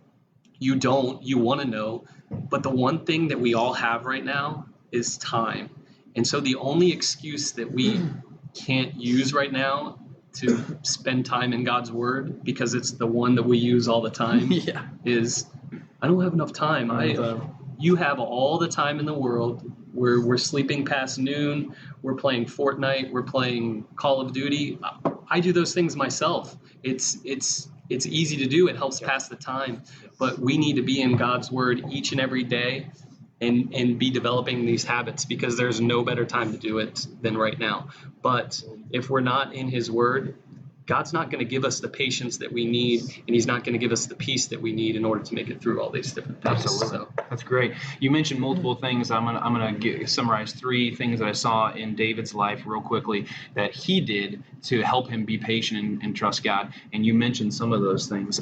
You don't, you want to know. But the one thing that we all have right now is time. And so the only excuse that we can't use right now to spend time in God's word, because it's the one that we use all the time, is I don't have enough time. You have all the time in the world. We're sleeping past noon. We're playing Fortnite. We're playing Call of Duty. I do those things myself. It's easy to do. It helps pass the time. But we need to be in God's word each and every day and be developing these habits, because there's no better time to do it than right now. But if we're not in his word, God's not going to give us the patience that we need, and he's not going to give us the peace that we need in order to make it through all these different things. Absolutely. So. That's great. You mentioned multiple things. I'm gonna summarize 3 things that I saw in David's life real quickly that he did to help him be patient and trust God. And you mentioned some of those things.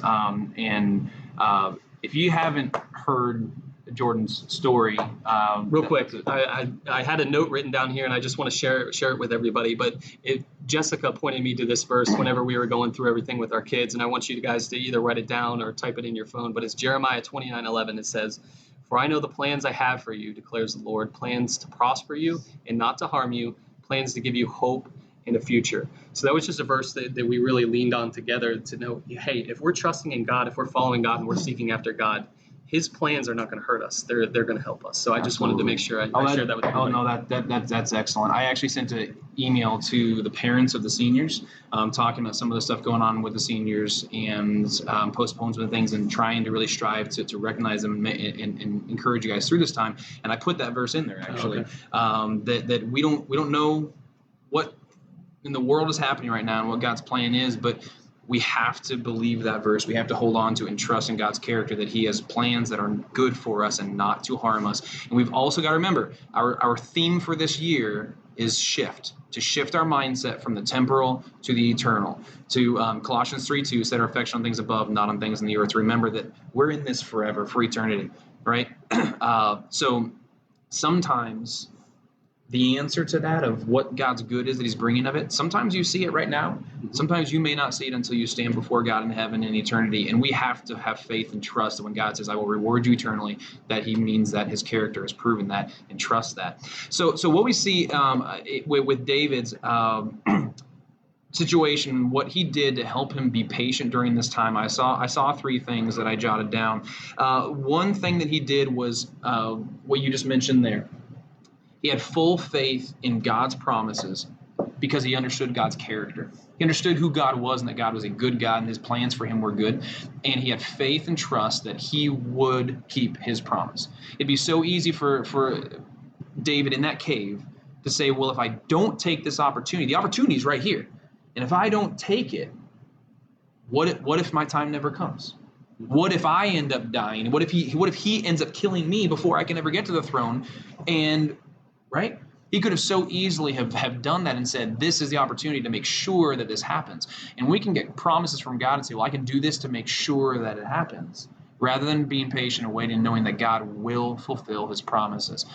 If you haven't heard Jordan's story, real quick, I had a note written down here, and I just want to share it with everybody. But Jessica pointed me to this verse whenever we were going through everything with our kids, and I want you guys to either write it down or type it in your phone. But it's Jeremiah 29:11. It says, "For I know the plans I have for you, declares the Lord, plans to prosper you and not to harm you, plans to give you hope in a future." So that was just a verse that we really leaned on together to know, hey, if we're trusting in God, if we're following God, and we're seeking after God, his plans are not going to hurt us. They're going to help us. So I just wanted to make sure I shared that with everybody. Oh, no, that's excellent. I actually sent an email to the parents of the seniors, talking about some of the stuff going on with the seniors and postponements and things, and trying to really strive to recognize them and encourage you guys through this time. And I put that verse in there, actually, that we don't know what in the world is happening right now and what God's plan is, but we have to believe that verse. We have to hold on to it and trust in God's character, that he has plans that are good for us and not to harm us. And we've also got to remember, our theme for this year is to shift our mindset from the temporal to the eternal. To Colossians 3:2, set our affection on things above, not on things in the earth. To remember that we're in this forever, for eternity, right? So sometimes the answer to that of what God's good is that he's bringing of it, sometimes you see it right now. Sometimes you may not see it until you stand before God in heaven in eternity. And we have to have faith and trust that when God says, I will reward you eternally, that he means that his character has proven that, and trust that. So what we see with David's situation, what he did to help him be patient during this time, I saw 3 things that I jotted down. One thing that he did was what you just mentioned there. He had full faith in God's promises because he understood God's character. He understood who God was and that God was a good God and his plans for him were good. And he had faith and trust that he would keep his promise. It'd be so easy for David in that cave to say, well, if I don't take this opportunity, the opportunity is right here. And if I don't take it, what if my time never comes? What if I end up dying? What if he ends up killing me before I can ever get to the throne? And right? He could have so easily have done that and said, this is the opportunity to make sure that this happens. And we can get promises from God and say, well, I can do this to make sure that it happens, rather than being patient and waiting, knowing that God will fulfill his promises.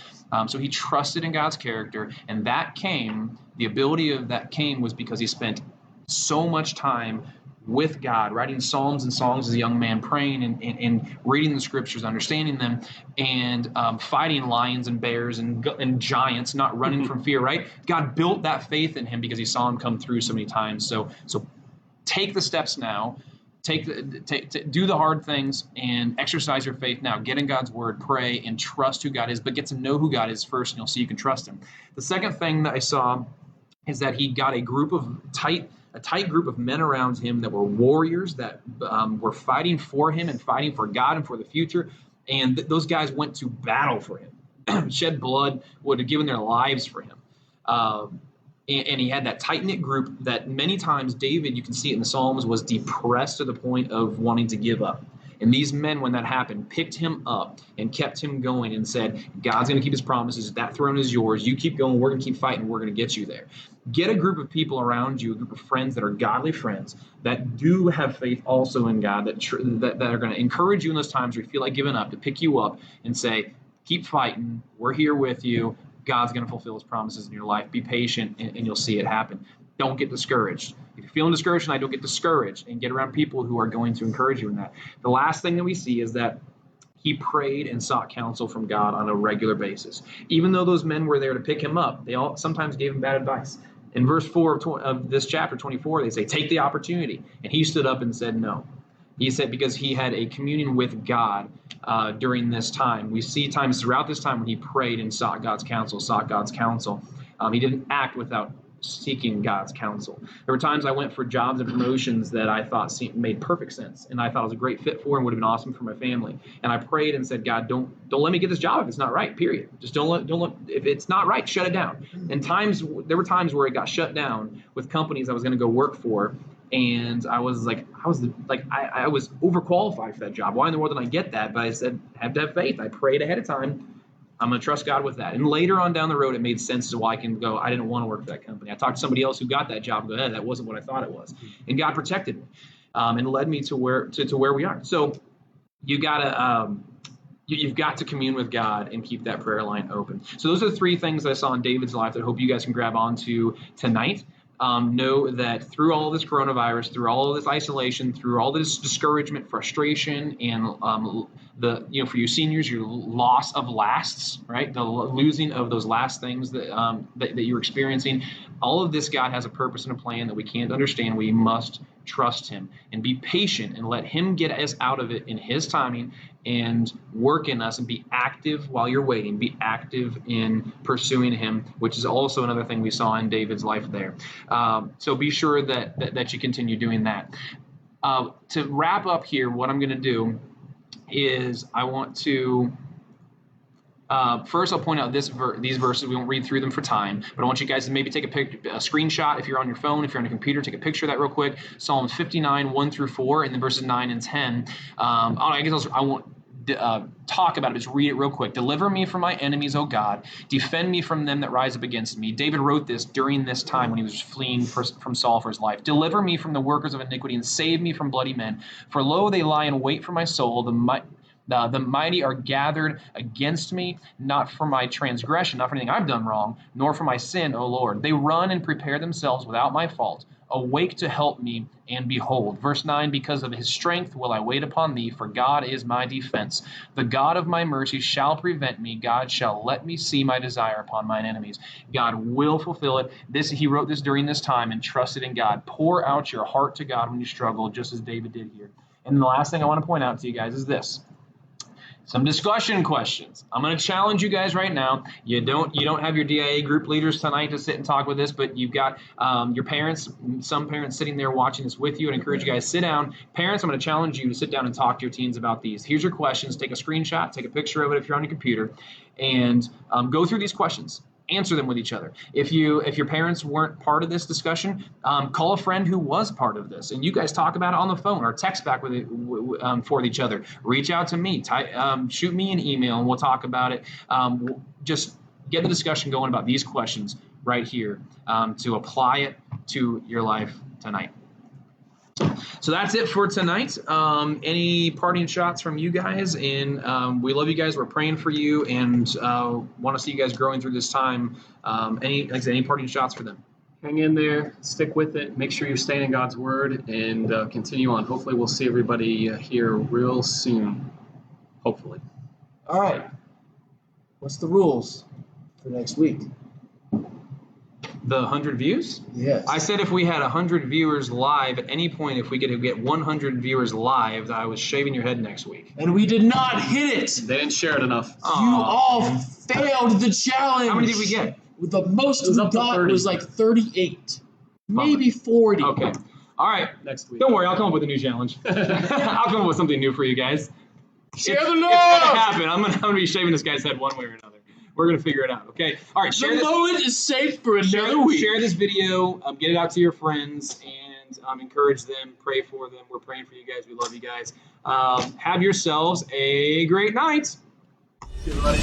So he trusted in God's character, and the ability of that came was because he spent so much time with God, writing psalms and songs as a young man, praying and reading the scriptures, understanding them, and fighting lions and bears and giants, not running from fear, right? God built that faith in him because he saw him come through so many times. So take the steps now. Do the hard things and exercise your faith now. Get in God's word, pray, and trust who God is, but get to know who God is first, and you'll see you can trust him. The second thing that I saw is that he got a tight group of men around him that were warriors, that were fighting for him and fighting for God and for the future. And those guys went to battle for him, shed blood, would have given their lives for him. And he had that tight-knit group that many times David, you can see it in the Psalms, was depressed to the point of wanting to give up. And these men, when that happened, picked him up and kept him going and said, God's going to keep his promises. That throne is yours. You keep going. We're going to keep fighting. We're going to get you there. Get a group of people around you, a group of friends that are godly friends that do have faith also in God, that are going to encourage you in those times where you feel like giving up, to pick you up and say, keep fighting. We're here with you. God's going to fulfill his promises in your life. Be patient, and you'll see it happen. Don't get discouraged. If you're feeling discouraged tonight, don't get discouraged, and get around people who are going to encourage you in that. The last thing that we see is that he prayed and sought counsel from God on a regular basis. Even though those men were there to pick him up, they all sometimes gave him bad advice. In verse 4 of this chapter 24, they say, take the opportunity. And he stood up and said no. He said because he had a communion with God during this time. We see times throughout this time when he prayed and sought God's counsel. He didn't act without seeking God's counsel. There were times I went for jobs and promotions that I thought made perfect sense, and I thought I was a great fit for and would have been awesome for my family. And I prayed and said, God, don't let me get this job if it's not right. Period. Just don't let if it's not right, shut it down. And there were times where it got shut down with companies I was going to go work for. And I was overqualified for that job. Why in the world didn't I get that? But I said, have to have faith. I prayed ahead of time. I'm going to trust God with that. And later on down the road, it made sense to why I can go, I didn't want to work for that company. I talked to somebody else who got that job and go, that wasn't what I thought it was. And God protected me and led me to where we are. So you've got to commune with God and keep that prayer line open. So those are the three things that I saw in David's life that I hope you guys can grab onto tonight. Know that through all of this coronavirus, through all of this isolation, through all this discouragement, frustration, and for you seniors, your loss of lasts, right? The losing of those last things that you're experiencing. All of this, God has a purpose and a plan that we can't understand. We must trust him and be patient and let him get us out of it in his timing and work in us and be active while you're waiting. Be active in pursuing him, which is also another thing we saw in David's life there. So be sure that you continue doing that. To wrap up here, what I'm going to do is I want to first I'll point out these verses. We won't read through them for time, but I want you guys to maybe take a screenshot if you're on your phone, if you're on your computer, take a picture of that real quick. Psalms 59, 1 through 4, and then verses 9 and 10. I won't talk about it, just read it real quick. Deliver me from my enemies, O God. Defend me from them that rise up against me. David wrote this during this time when he was fleeing from Saul for his life. Deliver me from the workers of iniquity and save me from bloody men. For lo, they lie in wait for my soul. The mighty are gathered against me, not for my transgression, not for anything I've done wrong, nor for my sin, O Lord. They run and prepare themselves without my fault. Awake to help me, and behold. Verse 9, because of his strength will I wait upon thee, for God is my defense. The God of my mercy shall prevent me. God shall let me see my desire upon mine enemies. God will fulfill it. He wrote this during this time and trusted in God. Pour out your heart to God when you struggle, just as David did here. And the last thing I want to point out to you guys is this. Some discussion questions. I'm going to challenge you guys right now. You don't have your DIA group leaders tonight to sit and talk with this, but you've got your parents, some parents sitting there watching this with you. And encourage you guys, sit down. Parents, I'm going to challenge you to sit down and talk to your teens about these. Here's your questions. Take a screenshot, take a picture of it if you're on your computer, and go through these questions. Answer them with each other. If your parents weren't part of this discussion, call a friend who was part of this, and you guys talk about it on the phone or text back for each other. Reach out to me, shoot me an email, and we'll talk about it. Just get the discussion going about these questions right here to apply it to your life tonight. So that's it for tonight. Any parting shots from you guys? And we love you guys. We're praying for you and want to see you guys growing through this time. Any parting shots for them? Hang in there. Stick with it. Make sure you're staying in God's word and continue on. Hopefully we'll see everybody here real soon. Hopefully. All right. What's the rules for next week? The 100 views? Yes. I said if we had 100 viewers live at any point, if we could get 100 viewers live, I was shaving your head next week. And we did not hit it. They didn't share it enough. You all failed the challenge. How many did we get? The most we got was like 38. Bummer. Maybe 40. Okay. All right. Next week. Don't worry. I'll come up with a new challenge. I'll come up with something new for you guys. Share the love. It's going to happen. I'm going to be shaving this guy's head one way or another. We're going to figure it out, okay? All right, the moment is safe for another week. Share this video, get it out to your friends, and encourage them, pray for them. We're praying for you guys. We love you guys. Have yourselves a great night. See you, everybody.